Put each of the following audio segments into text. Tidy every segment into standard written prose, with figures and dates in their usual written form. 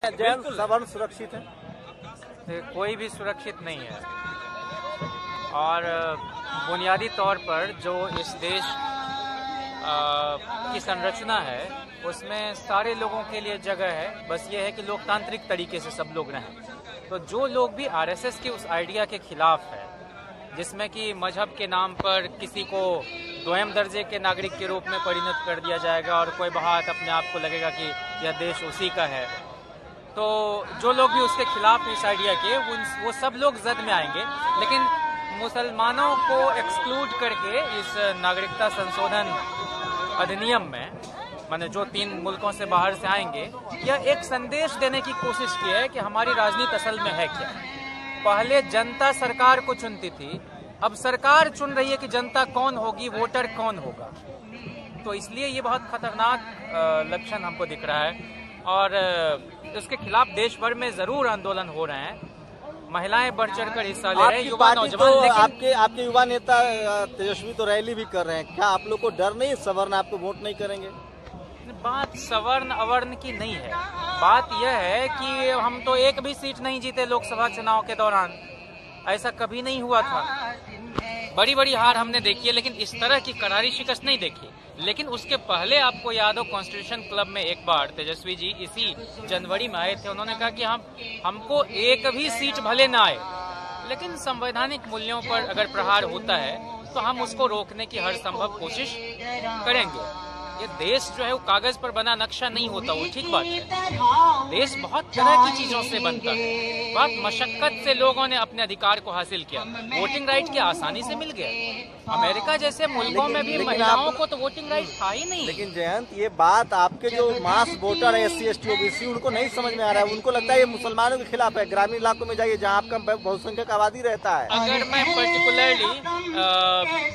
सवर्ण सुरक्षित है? कोई भी सुरक्षित नहीं है। और बुनियादी तौर पर जो इस देश की संरचना है उसमें सारे लोगों के लिए जगह है, बस ये है कि लोकतांत्रिक तरीके से सब लोग रहें। तो जो लोग भी आरएसएस के उस आइडिया के खिलाफ है जिसमें कि मजहब के नाम पर किसी को द्वयम दर्जे के नागरिक के रूप में परिणत कर दिया जाएगा और कोई बात अपने आप को लगेगा कि यह देश उसी का है, तो जो लोग भी उसके खिलाफ इस आइडिया के वो सब लोग जद में आएंगे। लेकिन मुसलमानों को एक्सक्लूड करके इस नागरिकता संशोधन अधिनियम में, माने जो 3 मुल्कों से बाहर से आएंगे, यह एक संदेश देने की कोशिश की है कि हमारी राजनीति असल में है क्या। पहले जनता सरकार को चुनती थी, अब सरकार चुन रही है कि जनता कौन होगी, वोटर कौन होगा। तो इसलिए ये बहुत खतरनाक लक्षण हमको दिख रहा है और उसके खिलाफ देश भर में जरूर आंदोलन हो रहे हैं। महिलाएं बढ़ चढ़कर हिस्सा ले रहे हैं, युवा नौजवान। तो आपके युवा नेता तेजस्वी तो रैली भी कर रहे हैं, क्या आप लोग को डर नहीं सवर्ण आपको वोट नहीं करेंगे? बात सवर्ण अवर्ण की नहीं है, बात यह है कि हम तो एक भी सीट नहीं जीते लोकसभा चुनाव के दौरान, ऐसा कभी नहीं हुआ था। बड़ी बड़ी हार हमने देखी है लेकिन इस तरह की करारी शिकस्त नहीं देखी। लेकिन उसके पहले आपको याद हो कॉन्स्टिट्यूशन क्लब में एक बार तेजस्वी जी इसी जनवरी में आए थे, उन्होंने कहा कि हमको एक भी सीट भले ना आए लेकिन संवैधानिक मूल्यों पर अगर प्रहार होता है तो हम उसको रोकने की हर संभव कोशिश करेंगे। ये देश जो है वो कागज पर बना नक्शा नहीं होता, वो ठीक बात है। देश बहुत तरह की चीजों से बनता है, बहुत मशक्कत से लोगों ने अपने अधिकार को हासिल किया। वोटिंग राइट क्या आसानी से मिल गया। अमेरिका जैसे मुल्कों में भी महिलाओं को तो वोटिंग राइट था ही नहीं। लेकिन जयंत, ये बात आपके जो मास वोटर है SC ST OBC उनको नहीं समझ में आ रहा है। उनको लगता है ये मुसलमानों के खिलाफ है। ग्रामीण इलाकों में जाइए जहाँ आपका बहुसंख्यक आबादी रहता है। अगर मैं पर्टिकुलरली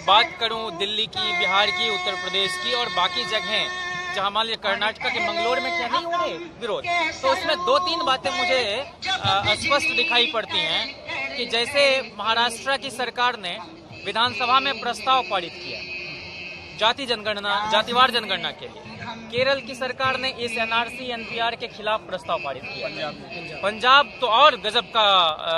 बात करूँ दिल्ली की, बिहार की, उत्तर प्रदेश की और बाकी जगहें जहाँ मान लीजिए कर्नाटका के मंगलोर में क्या नहीं हो रहे विरोध, तो उसमें 2-3 बातें मुझे स्पष्ट दिखाई पड़ती हैं कि जैसे महाराष्ट्र की सरकार ने विधानसभा में प्रस्ताव पारित किया जातिवार जनगणना के लिए। केरल की सरकार ने इस NRC NPR के खिलाफ प्रस्ताव पारित किया। पंजाब तो और गजब का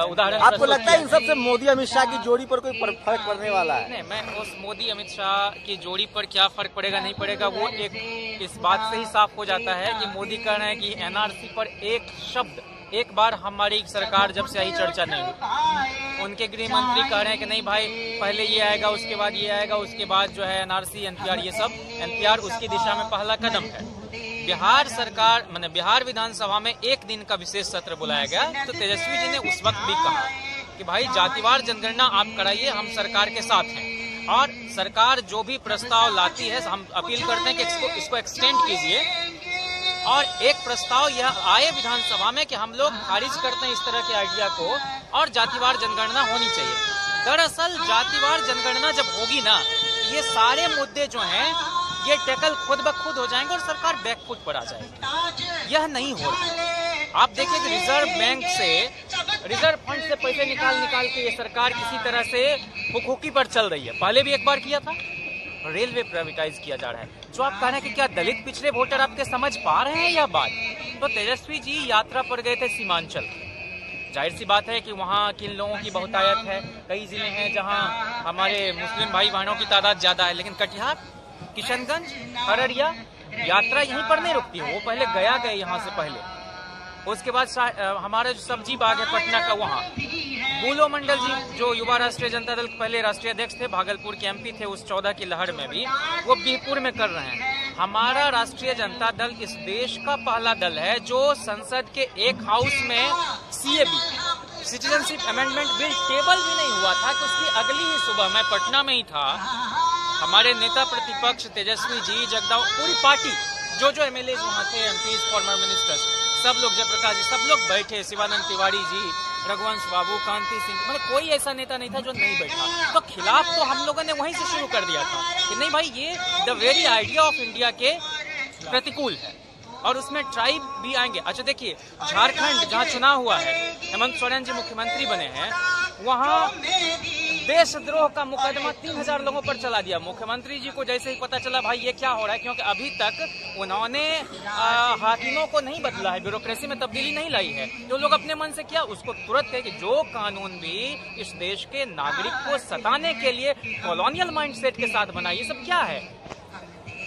उदाहरण। आपको लगता है इन सबसे मोदी अमित शाह की जोड़ी पर कोई फर्क पड़ने वाला है? नहीं, मैं उस मोदी अमित शाह की जोड़ी पर क्या फर्क पड़ेगा नहीं पड़ेगा वो इस बात से ही साफ हो जाता है कि मोदी कह रहे हैं कि NRC पर एक शब्द एक बार हमारी सरकार जब से आई चर्चा नहीं हुई। उनके गृह मंत्री कह रहे हैं कि नहीं भाई पहले ये आएगा उसके बाद ये आएगा, उसके बाद जो है NRC NPR, ये सब NPR उसकी दिशा में पहला कदम है। बिहार सरकार माने बिहार विधानसभा में एक दिन का विशेष सत्र बुलाया गया तो तेजस्वी जी ने उस वक्त भी कहा कि भाई जातिवार जनगणना आप कराइए, हम सरकार के साथ हैं और सरकार जो भी प्रस्ताव लाती है हम अपील करते हैं कि इसको एक्सटेंड कीजिए। और एक प्रस्ताव यह आए विधानसभा में कि हम लोग खारिज करते हैं इस तरह के आइडिया को और जातिवार जनगणना होनी चाहिए। दरअसल जातिवार जनगणना जब होगी ना, ये सारे मुद्दे जो हैं ये टैकल खुद ब खुद हो जाएंगे और सरकार बैकफुट पर आ जाएगी। यह नहीं हो रहा। आप देखिए कि रिजर्व फंड से पैसे निकाल के ये सरकार किसी तरह से हुकूकी पर चल रही है। पहले भी एक बार किया था, रेलवे प्राइवेटाइज किया जा रहा है। जो आप कह रहे हैं कि क्या दलित पिछड़े वोटर आपके समझ पा रहे हैं यह बात? तो तेजस्वी जी यात्रा पर गए थे सीमांचल। जाहिर सी बात है कि वहाँ किन लोगों की बहुतायत है। कई जिले हैं जहाँ हमारे मुस्लिम भाई बहनों की तादाद ज्यादा है, लेकिन कटिहार, किशनगंज, अररिया यात्रा यहीं पर नहीं रुकती है। वो पहले गया गए यहाँ से पहले, उसके बाद हमारा जो सब्जी बाग है पटना का, वहाँ बुलो मंडल जी जो युवा राष्ट्रीय जनता दल के पहले राष्ट्रीय अध्यक्ष थे, भागलपुर के MP थे उस 14 की लहर में भी, वो बिहपुर में कर रहे हैं। हमारा राष्ट्रीय जनता दल इस देश का पहला दल है जो संसद के एक हाउस में CAB citizenship amendment bill table भी नहीं हुआ था कि उसकी अगली ही सुबह मैं पटना में ही था। हमारे नेता प्रतिपक्ष तेजस्वी जी, जगदाव, पूरी पार्टी जो MLAs वहाँ थे, MPs, फॉर्मर मिनिस्टर्स, सब लोग, जयप्रकाश जी, सब लोग बैठे, शिवानंद तिवारी जी, रघुवंश बाबू, कांति सिंह, मतलब कोई ऐसा नेता नहीं था जो नहीं बैठा। तो खिलाफ तो हम लोगों ने वहीं से शुरू कर दिया था कि नहीं भाई ये the very idea of India के प्रतिकूल है और उसमें ट्राइब भी आएंगे। अच्छा देखिए, झारखंड जहाँ चुनाव हुआ है, हेमंत सोरेन जी मुख्यमंत्री बने हैं, वहाँ देशद्रोह का मुकदमा 3000 लोगों पर चला दिया। मुख्यमंत्री जी को जैसे ही पता चला भाई ये क्या हो रहा है, क्योंकि अभी तक उन्होंने हाकिमों को नहीं बदला है, ब्यूरोक्रेसी में तब्दीली नहीं लाई है, जो लोग अपने मन से किया उसको तुरंत है कि जो कानून भी इस देश के नागरिक को सताने के लिए कॉलोनियल माइंडसेट के साथ बना, ये सब क्या है?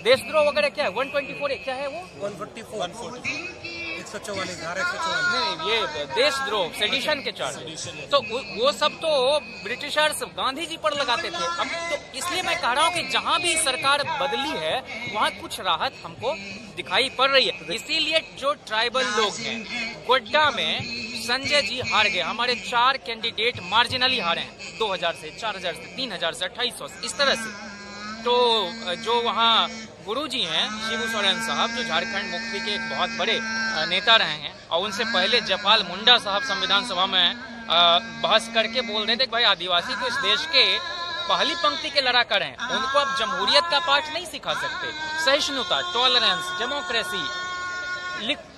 देशद्रोह वगैरह क्या है? 124 क्या है वो? 144 धारा 144 नहीं, ये देशद्रोह सेडिशन के चार्ज, तो वो सब तो ब्रिटिशर्स गांधी जी पर लगाते थे। अब तो इसलिए मैं कह रहा हूँ कि जहाँ भी सरकार बदली है वहाँ कुछ राहत हमको दिखाई पड़ रही है। इसीलिए जो ट्राइबल लोग हैं, गोड्डा में संजय जी हार गए, हमारे 4 कैंडिडेट मार्जिनली हारे हैं, 2000 से 4000 से 3000 से 2800 से इस तरह से। तो जो वहाँ गुरुजी हैं शिबू सोरेन साहब, जो झारखंड मुक्ति के एक बहुत बड़े नेता रहे हैं, और उनसे पहले जयपाल मुंडा साहब संविधान सभा में बहस करके बोल रहे थे कि भाई आदिवासी को इस देश के पहली पंक्ति के लड़ाकर हैं, उनको अब जमहूरियत का पाठ नहीं सिखा सकते, सहिष्णुता, टॉलरेंस, डेमोक्रेसी,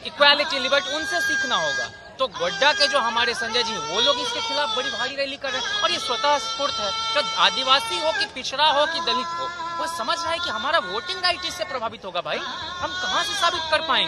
इक्वालिटी, लिबर्टी उनसे सीखना होगा। तो गोड्डा के जो हमारे संजय जी, वो लोग इसके खिलाफ बड़ी भारी रैली कर रहे हैं, और ये स्वतः स्फूर्त है। तो आदिवासी हो कि पिछड़ा हो कि दलित हो, वो समझ रहा है कि हमारा वोटिंग राइट इससे प्रभावित होगा। भाई हम कहाँ से साबित कर पाएंगे?